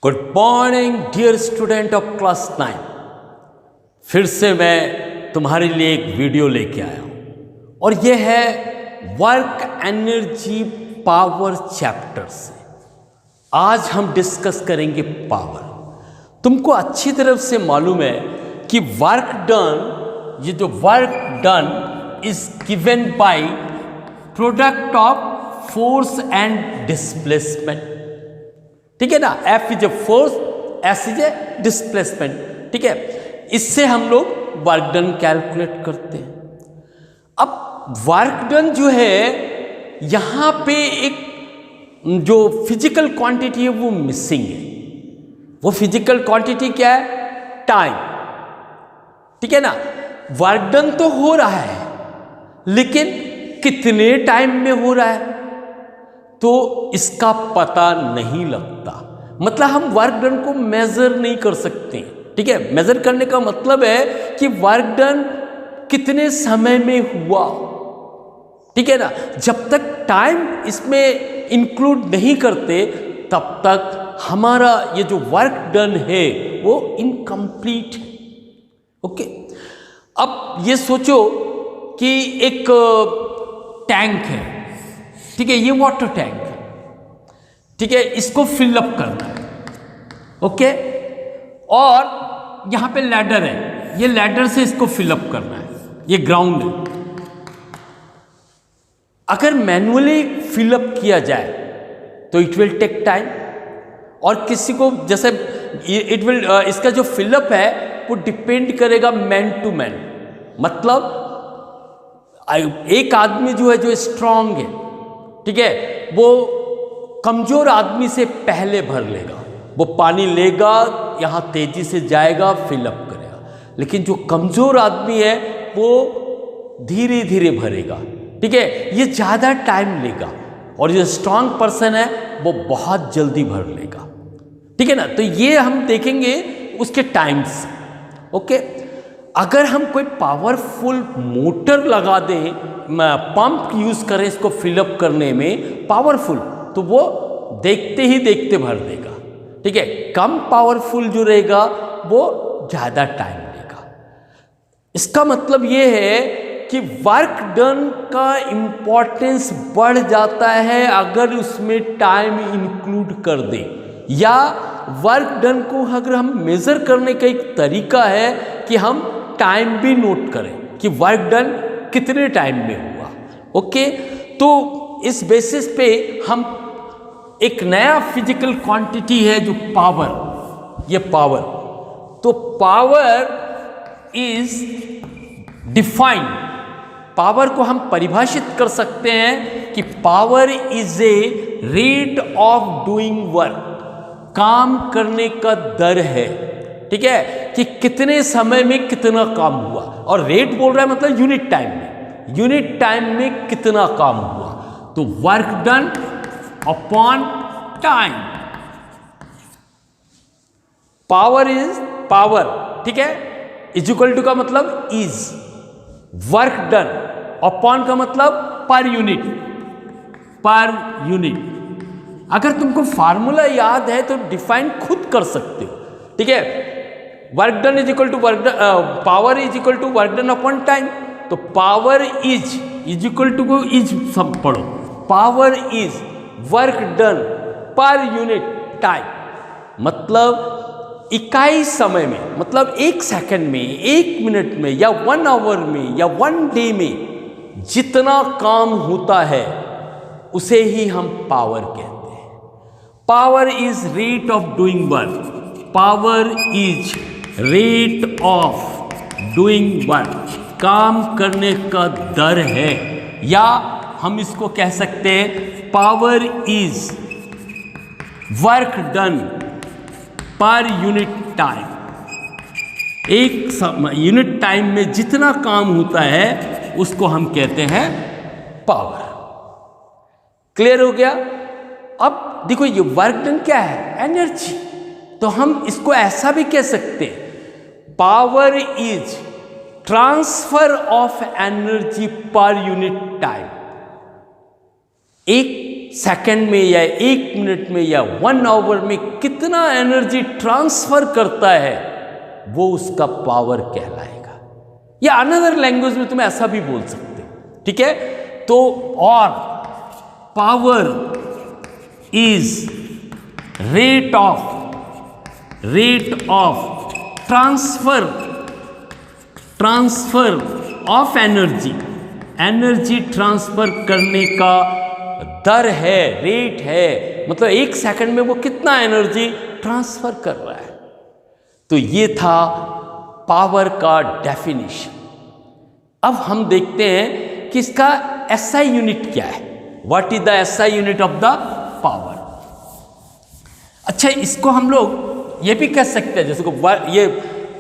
Good morning dear student of class 9। फिर से मैं तुम्हारे लिए एक वीडियो लेके आया हूँ और ये है वर्क एनर्जी पावर चैप्टर से। आज हम डिस्कस करेंगे पावर। तुमको अच्छी तरह से मालूम है कि वर्क डन, ये जो work done is given by product of force and displacement. ठीक है ना, F is a force, S is a displacement. ठीक है, इससे हम लोग वर्क डन कैलकुलेट करते हैं। अब वर्क डन जो है यहां पे एक जो फिजिकल क्वांटिटी है वो मिसिंग है। वो फिजिकल क्वांटिटी क्या है? टाइम। ठीक है ना, वर्क डन तो हो रहा है लेकिन कितने टाइम में हो रहा है तो इसका पता नहीं लगता। मतलब हम वर्क डन को मेजर नहीं कर सकते। ठीक है, मेजर करने का मतलब है कि वर्क डन कितने समय में हुआ। ठीक है ना, जब तक टाइम इसमें इंक्लूड नहीं करते तब तक हमारा ये जो वर्क डन है वो इनकम्प्लीट है। ओके, अब ये सोचो कि एक टैंक है। ठीक है, ये वाटर टैंक है। ठीक है, इसको फिलअप करना है। ओके, और यहां पे लैडर है, ये लैडर से इसको फिलअप करना है। ये ग्राउंड है। अगर मैन्युअली फिलअप किया जाए तो इट विल टेक टाइम, और किसी को जैसे इट विल इसका जो फिलअप है वो डिपेंड करेगा मैन टू मैन। मतलब एक आदमी जो है जो स्ट्रांग है, ठीक है, वो कमजोर आदमी से पहले भर लेगा। वो पानी लेगा, यहां तेजी से जाएगा, फिलअप करेगा। लेकिन जो कमजोर आदमी है वो धीरे धीरे भरेगा। ठीक है, ये ज्यादा टाइम लेगा, और जो स्ट्रांग पर्सन है वो बहुत जल्दी भर लेगा। ठीक है ना, तो ये हम देखेंगे उसके टाइम्स। ओके, अगर हम कोई पावरफुल मोटर लगा दें, पंप यूज करें इसको फिलअप करने में पावरफुल, तो वो देखते ही देखते भर देगा। ठीक है, कम पावरफुल जो रहेगा वो ज्यादा टाइम लेगा। इसका मतलब ये है कि वर्क डन का इंपॉर्टेंस बढ़ जाता है अगर उसमें टाइम इंक्लूड कर दे, या वर्क डन को अगर हम मेजर करने का एक तरीका है कि हम टाइम भी नोट करें कि वर्क डन कितने टाइम में हुआ। ओके, तो इस बेसिस पे हम एक नया फिजिकल क्वांटिटी है जो पावर, ये पावर। तो पावर इज डिफाइंड, पावर को हम परिभाषित कर सकते हैं कि power is a rate of doing work, काम करने का दर है। ठीक है, कि कितने समय में कितना काम हुआ, और रेट बोल रहा है मतलब यूनिट टाइम में, यूनिट टाइम में कितना काम हुआ। तो work done upon time, power is power. ठीक है, इज इक्वल टू का मतलब इज, वर्क डन अपॉन का मतलब पर यूनिट, पर यूनिट। अगर तुमको फार्मूला याद है तो डिफाइन खुद कर सकते हो। ठीक है, work done is equal to work, power is equal to work done upon time. तो पावर इज इक्वल टू को इज सब पढ़ो, power is work done per unit time. मतलब इकाई समय में, मतलब एक सेकंड में, एक मिनट में, या 1 आवर में, या 1 डे में जितना काम होता है उसे ही हम पावर कहते हैं। Power is rate of doing work, power is rate of doing work, काम करने का दर है। या हम इसको कह सकते हैं power is work done per unit time. एक यूनिट टाइम में जितना काम होता है उसको हम कहते हैं पावर। क्लियर हो गया? अब देखो, ये वर्क डन क्या है? एनर्जी। तो हम इसको ऐसा भी कह सकते हैं, power is transfer of energy पर यूनिट टाइम। एक सेकंड में या 1 मिनट में या 1 आवर में कितना एनर्जी ट्रांसफर करता है, वो उसका पावर कहलाएगा। या अनदर लैंग्वेज में तुम ऐसा भी बोल सकते हो, ठीक है। तो और power is rate of transfer of energy transfer करने का दर है, रेट है, मतलब 1 सेकंड में वो कितना एनर्जी ट्रांसफर कर रहा है। तो ये था पावर का डेफिनेशन। अब हम देखते हैं कि इसका एसआई यूनिट क्या है। What is the SI unit of the power. अच्छा, इसको हम लोग ये भी कह सकते हैं, जैसे को ये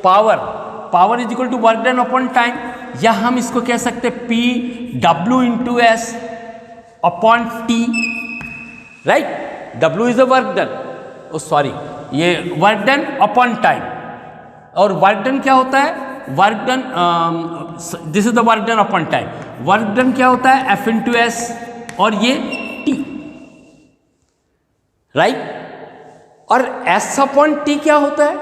power is equal to work done upon time, या हम इसको कह सकते हैं P W into S upon T, right. W is a work done, oh sorry, ये वर्क डन अपॉन टाइम। और वर्क डन क्या होता है, work done, this is the work done upon time. Work done क्या होता है, F into S, और ये टी, राइट। और एस अपॉन टी क्या होता है,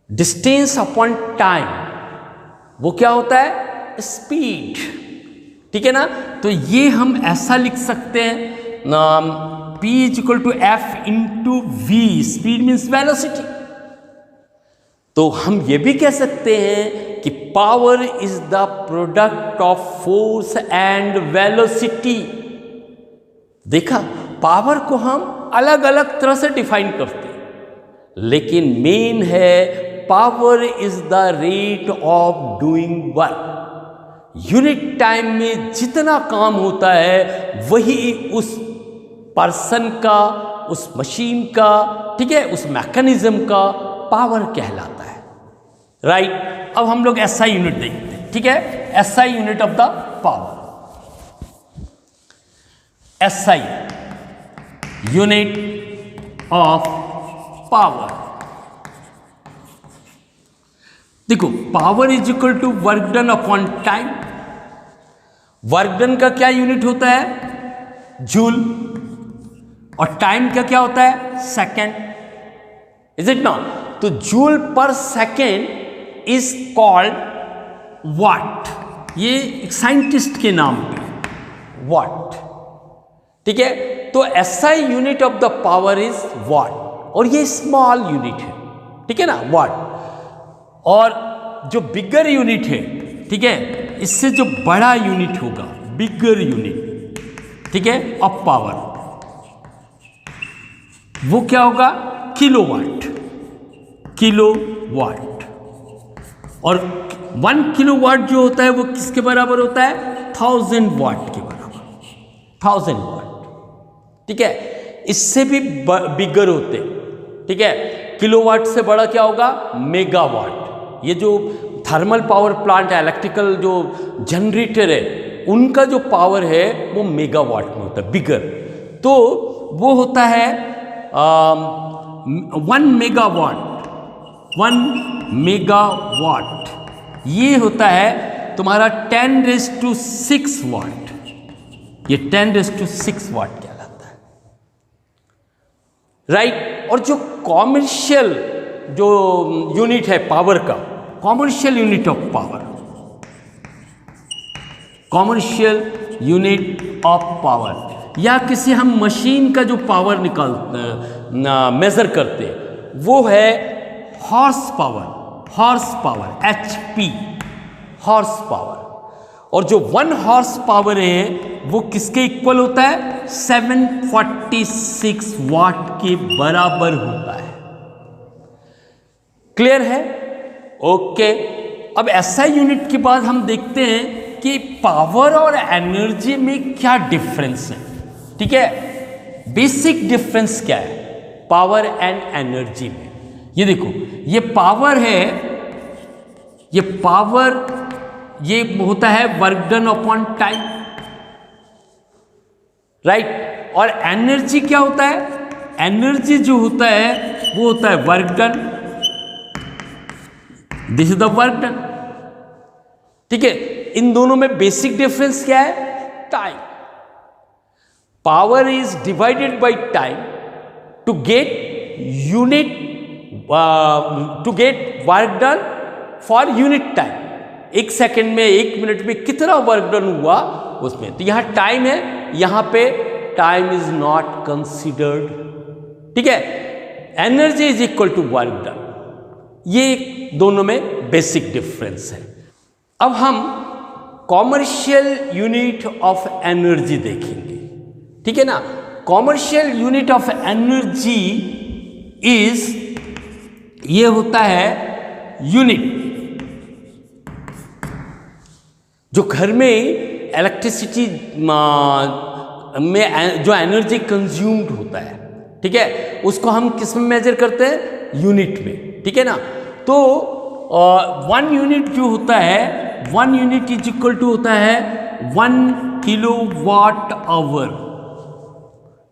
डिस्टेंस अपॉन टाइम, वो क्या होता है, स्पीड, ठीक है ना। तो ये हम ऐसा लिख सकते हैं, P is equal to F into V, speed means velocity. तो हम ये भी कह सकते हैं कि power is the product of force and velocity. देखा, पावर को हम अलग अलग तरह से डिफाइन करते हैं, लेकिन मेन है power is the rate of doing work. Unit time में जितना काम होता है वही उस पर्सन का, उस मशीन का, ठीक है, उस मैकेनिज्म का पावर कहलाता है, राइट। अब हम लोग एसआई यूनिट देखते हैं, ठीक है। SI unit of the power, SI unit of power. देखो, power is equal to work done upon time. Work done का क्या यूनिट होता है, जूल, और टाइम का क्या होता है, सेकेंड, इज इट नॉट। तो joule per second is called watt, ये एक साइंटिस्ट के नाम पे वाट, ठीक है। तो SI unit of the power is what, और ये स्मॉल यूनिट है, ठीक है ना, वाट। और जो बिगर यूनिट है, ठीक है, इससे जो बड़ा यूनिट होगा, बिगर यूनिट, ठीक है, ऑफ पावर, वो क्या होगा, किलोवाट, किलोवाट। और 1 किलोवाट जो होता है वो किसके बराबर होता है, 1000 वाट के बराबर, 1000 वाट, ठीक है। इससे भी बिगर होते, ठीक है। किलोवाट से बड़ा क्या होगा, मेगावाट। ये जो थर्मल पावर प्लांट है, इलेक्ट्रिकल जो जनरेटर है, उनका जो पावर है वो मेगावाट में होता है, बिगर। तो वो होता है 1 मेगावाट, 1 मेगावाट ये होता है तुम्हारा 10⁶ वाट, ये 10⁶ वाट कहलाता है, राइट। और जो कॉमर्शियल जो यूनिट है पावर का, commercial unit of power, commercial unit of power, या किसी हम मशीन का जो पावर मेजर करते हैं, वो है horse power, HP, horse power. और जो 1 हॉर्स पावर है वो किसके इक्वल होता है, 746 वाट के बराबर होता है। क्लियर है, ओके। अब एसआई यूनिट के बाद हम देखते हैं कि पावर और एनर्जी में क्या डिफरेंस है, ठीक है। बेसिक डिफरेंस क्या है पावर एंड एनर्जी में। ये देखो, ये पावर है, ये पावर ये होता है work done upon time, right. और एनर्जी क्या होता है, एनर्जी जो होता है वो होता है work done, this is the work done, ठीक है। इन दोनों में बेसिक डिफरेंस क्या है, time. Power is divided by time to get unit to get work done for unit time. 1 second में 1 मिनट में कितना वर्क डन हुआ उसमें। तो यहां टाइम है, यहां पे टाइम इज नॉट कंसिडर्ड, ठीक है। Energy is equal to work done, ये दोनों में बेसिक डिफरेंस है। अब हम कॉमर्शियल यूनिट ऑफ एनर्जी देखेंगे, ठीक है ना। Commercial unit of energy is, ये होता है यूनिट जो घर में इलेक्ट्रिसिटी में जो एनर्जी कंज्यूम्ड होता है, ठीक है, उसको हम किस में मेजर करते हैं, यूनिट में, ठीक है ना। तो 1 यूनिट जो होता है, 1 यूनिट इज इक्वल टू होता है 1 किलोवाट आवर,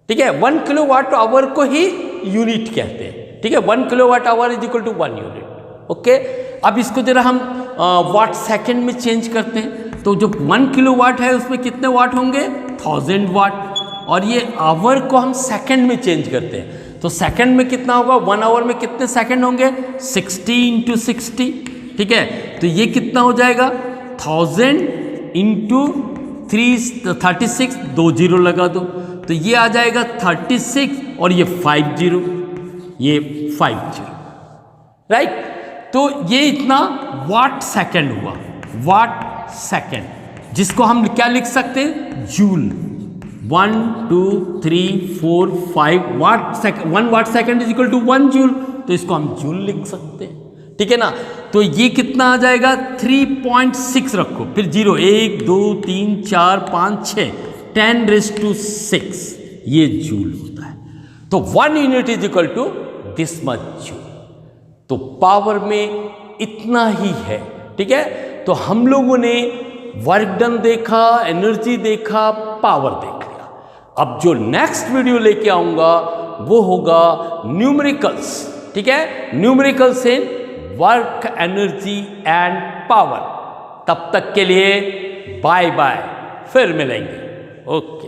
ठीक है। 1 किलोवाट आवर को ही यूनिट कहते हैं, ठीक है। 1 kilowatt hour is equal to 1 unit, okay. अब इसको जरा हम वाट सेकंड में चेंज करते हैं, तो जो 1 किलोवाट है उसमें कितने वाट होंगे, 1000 वाट। और ये आवर को हम सेकंड में चेंज करते हैं, तो सेकंड में कितना होगा, 1 आवर में कितने सेकंड होंगे, 60 × 60, ठीक है। तो ये कितना हो जाएगा, 1000 × 36, 2 जीरो लगा दो, तो ये आ जाएगा 36 और ये 5 जीरो, ये 5 जीरो, राइट। तो ये इतना वाट सेकंड हुआ, वाट सेकंड, जिसको हम क्या लिख सकते हैं, joule. 1 2 3 4 5 watt second, 1 watt second is equal to 1 joule, तो इसको हम जूल लिख सकते हैं, ठीक है ना। तो ये कितना आ जाएगा, 3.6 रखो, फिर 0, 1 2 3 4 5 6, 10⁶, ये जूल होता है। तो 1 unit is equal to this much joule. तो पावर में इतना ही है, ठीक है। तो हम लोगों ने वर्क डन देखा, एनर्जी देखा, पावर देख लिया। अब जो नेक्स्ट वीडियो लेके आऊंगा वो होगा न्यूमेरिकल्स, ठीक है। Numericals in work, energy and power. तब तक के लिए बाय बाय, फिर मिलेंगे, ओके।